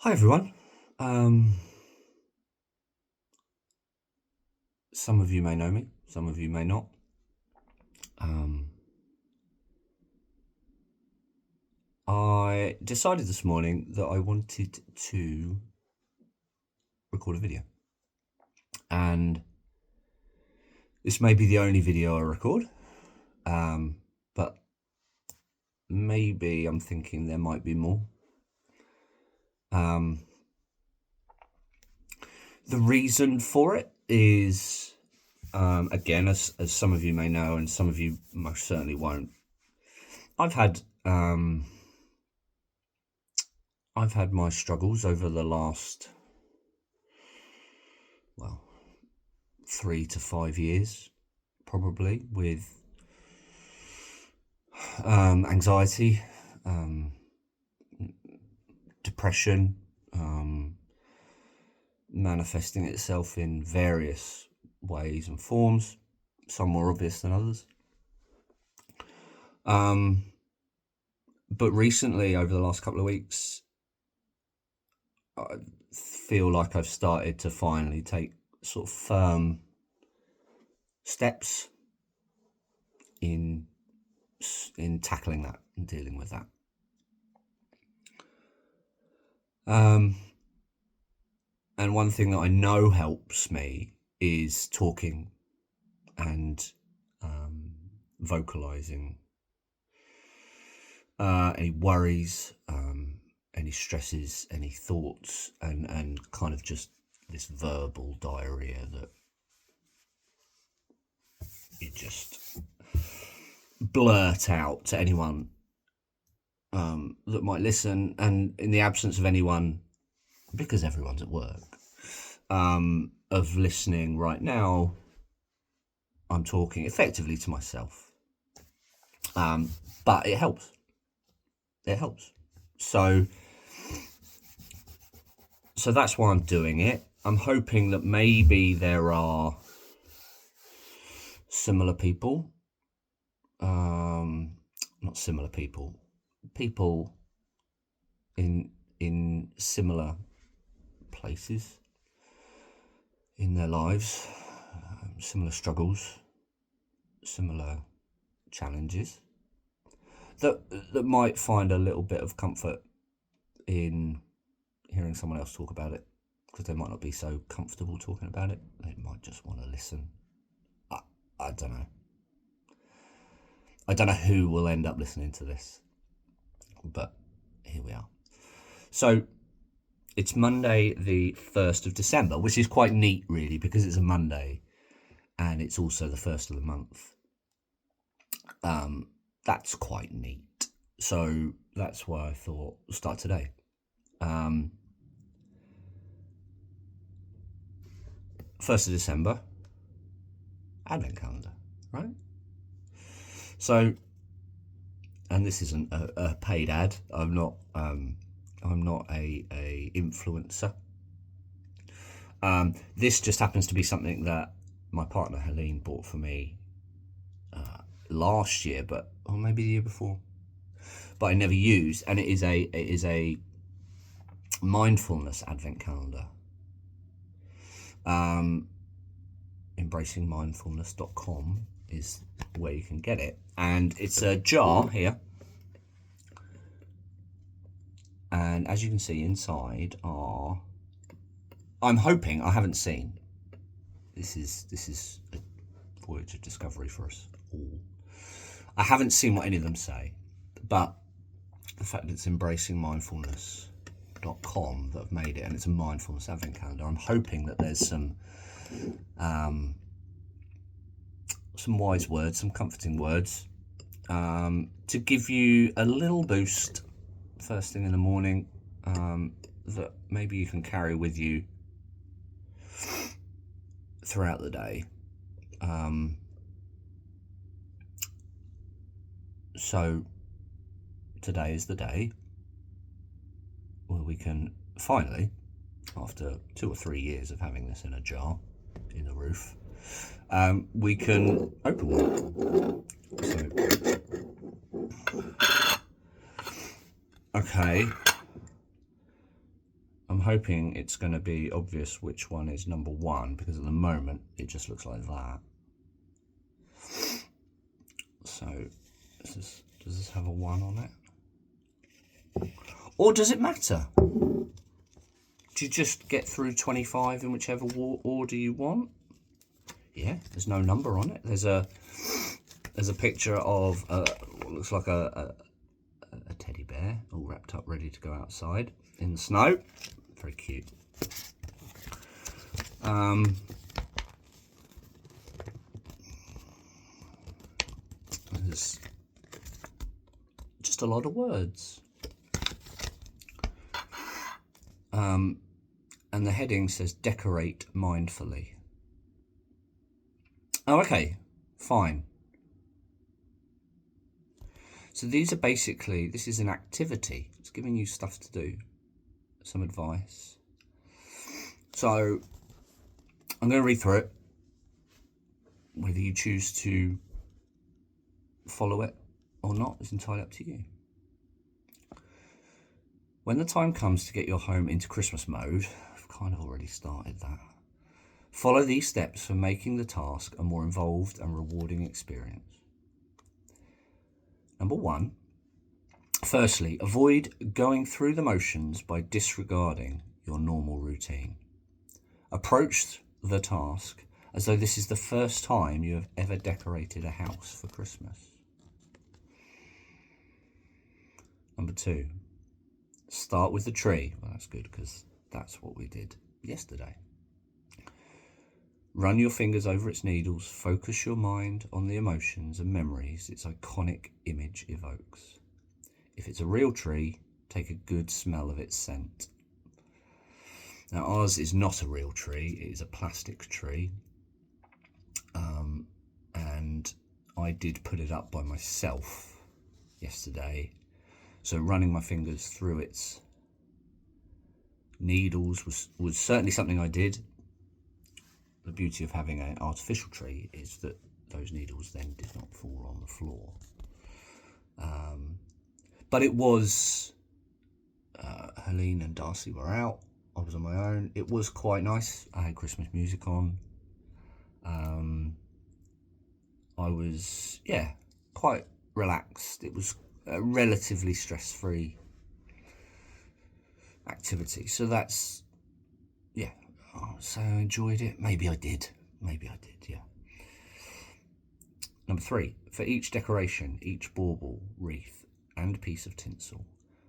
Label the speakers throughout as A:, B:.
A: Hi everyone. Some of you may know me, some of you may not. I decided this morning that I wanted to record a video, and this may be the only video I record, but maybe I'm thinking there might be more. The reason for it is, again, as some of you may know, and some of you most certainly won't, I've had my struggles over the last, 3 to 5 years, probably, with anxiety, depression, manifesting itself in various ways and forms, some more obvious than others. But recently, over the last couple of weeks, I feel like I've started to finally take sort of firm steps in tackling that and dealing with that. And one thing that I know helps me is talking and vocalizing any worries, any stresses, any thoughts, and kind of just this verbal diarrhea that you just blurt out to anyone that might listen, and in the absence of anyone, because everyone's at work, of listening right now, I'm talking effectively to myself. But it helps. It helps. So that's why I'm doing it. I'm hoping that maybe there are similar people, not similar people in similar places in their lives, similar struggles, similar challenges, that might find a little bit of comfort in hearing someone else talk about it, because they might not be so comfortable talking about it. They might just want to listen. I don't know. I don't know who will end up listening to this, but here we are. So it's Monday the 1st of December, which is quite neat, really, because it's a Monday and it's also the first of the month. That's quite neat. So that's why I thought we'll start today. 1st of December, Advent calendar, right? So, and this isn't a paid ad. I'm not a influencer. This just happens to be something that my partner Helene bought for me last year, or maybe the year before, but I never used, and it is a mindfulness Advent calendar. Embracingmindfulness.com is where you can get it, and it's a jar here, and as you can see inside are, I'm hoping, I haven't seen, this is a voyage of discovery for us all. I haven't seen what any of them say, but the fact that it's embracingmindfulness.com that have made it, and it's a mindfulness Advent calendar, I'm hoping that there's some wise words, some comforting words, to give you a little boost first thing in the morning, that maybe you can carry with you throughout the day. So today is the day where we can finally, after 2 or 3 years of having this in a jar in the roof, we can open one. So, okay. hoping it's going to be obvious which one is number 1, because at the moment it just looks like that. So does this have a 1 on it? Or does it matter? Do you just get through 25 in whichever order you want? Yeah, there's no number on it. There's a picture of what looks like a teddy bear all wrapped up ready to go outside in the snow. Very cute. There's just a lot of words. And the heading says decorate mindfully. Oh, okay, fine. So these are basically, this is an activity. It's giving you stuff to do, some advice. So I'm going to read through it. Whether you choose to follow it or not is entirely up to you. When the time comes to get your home into Christmas mode, I've kind of already started that. Follow these steps for making the task a more involved and rewarding experience. Number 1, firstly, avoid going through the motions by disregarding your normal routine. Approach the task as though this is the first time you have ever decorated a house for Christmas. Number 2, start with the tree. Well, that's good because that's what we did yesterday. Run your fingers over its needles, focus your mind on the emotions and memories its iconic image evokes. If it's a real tree, take a good smell of its scent. Now, ours is not a real tree, it is a plastic tree. And I did put it up by myself yesterday. So running my fingers through its needles was certainly something I did. The beauty of having an artificial tree is that those needles then did not fall on the floor. But it was, Helene and Darcy were out, I was on my own. It was quite nice. I had Christmas music on. I was, quite relaxed. It was a relatively stress-free activity. So that's, so I enjoyed it. Maybe I did, yeah. Number 3, for each decoration, each bauble, wreath, and piece of tinsel,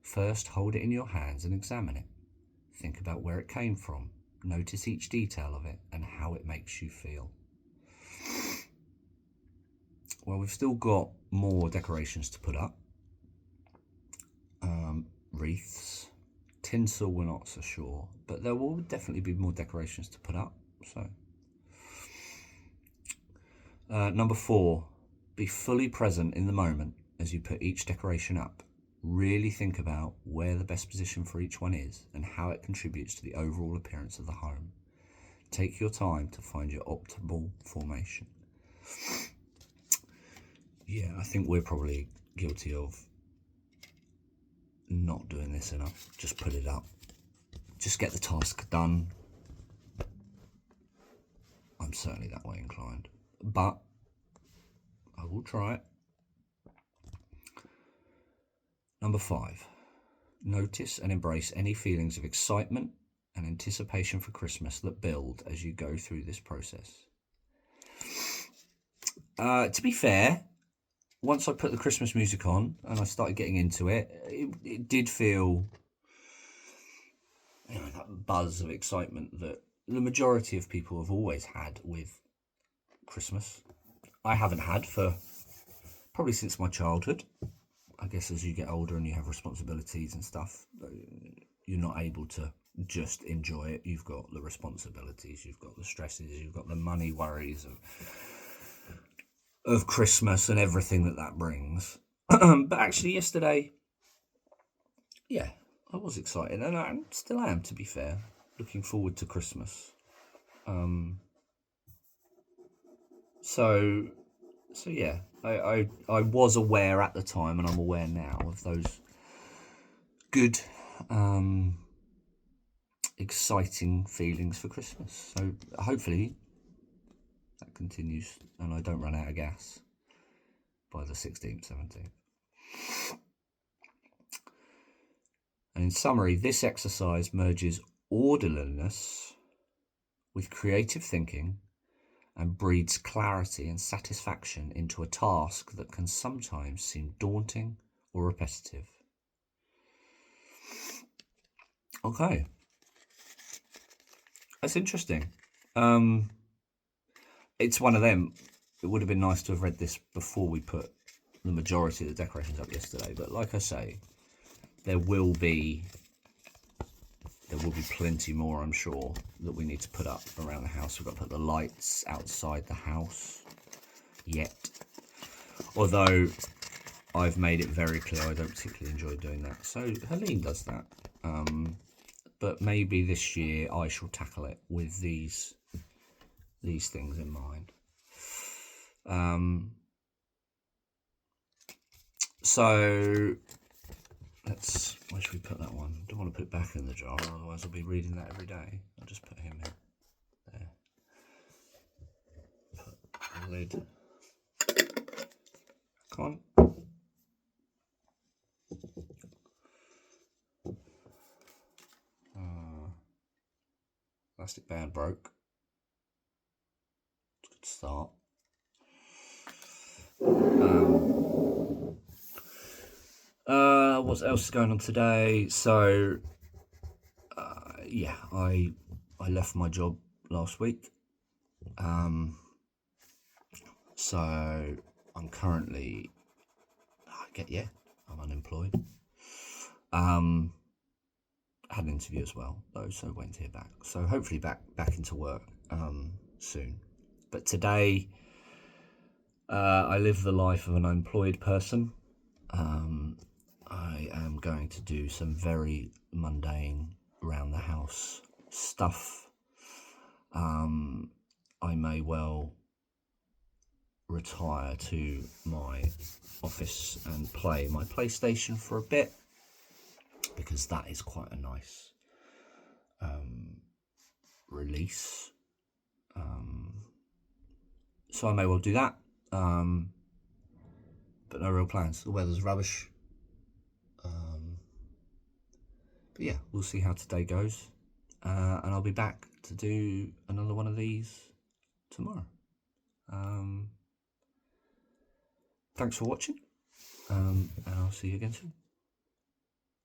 A: first hold it in your hands and examine it. Think about where it came from. Notice each detail of it and how it makes you feel. Well, we've still got more decorations to put up. Wreaths. Tinsel, we're not so sure, but there will definitely be more decorations to put up. So, number 4, be fully present in the moment as you put each decoration up. Really think about where the best position for each one is and how it contributes to the overall appearance of the home. Take your time to find your optimal formation. Yeah, I think we're probably guilty of not doing this enough. Just put it up. Just get the task done. I'm certainly that way inclined, but I will try it. Number 5, notice and embrace any feelings of excitement and anticipation for Christmas that build as you go through this process. To be fair, once I put the Christmas music on and I started getting into it, it did feel, that buzz of excitement that the majority of people have always had with Christmas. I haven't had for probably since my childhood. I guess as you get older and you have responsibilities and stuff, you're not able to just enjoy it. You've got the responsibilities, you've got the stresses, you've got the money worries of Christmas and everything that brings. But actually yesterday, I was excited, and I still am, to be fair, looking forward to Christmas. So yeah, I was aware at the time, and I'm aware now of those good exciting feelings for Christmas. So hopefully that continues and I don't run out of gas by the 16th, 17th. And in summary, this exercise merges orderliness with creative thinking and breeds clarity and satisfaction into a task that can sometimes seem daunting or repetitive. Okay. That's interesting. It's one of them. It would have been nice to have read this before we put the majority of the decorations up yesterday, but like I say, there will be plenty more, I'm sure, that we need to put up around the house. We've got to put the lights outside the house yet. Although I've made it very clear I don't particularly enjoy doing that. So Helene does that. But maybe this year I shall tackle it with these things in mind. So where should we put that one? I don't want to put it back in the jar, otherwise I'll be reading that every day. I'll just put him in there. Put the lid. Come on. Plastic band broke. It's a good start. What else is going on today? So, yeah, I left my job last week. So I'm currently, I'm unemployed. I had an interview as well, though, so waiting to hear back. So hopefully back into work soon. But today, I live the life of an unemployed person. I am going to do some very mundane round the house stuff. I may well retire to my office and play my PlayStation for a bit, because that is quite a nice release. So I may well do that, but no real plans. The weather's rubbish. But yeah, we'll see how today goes, and I'll be back to do another one of these tomorrow. Thanks for watching, and I'll see you again soon.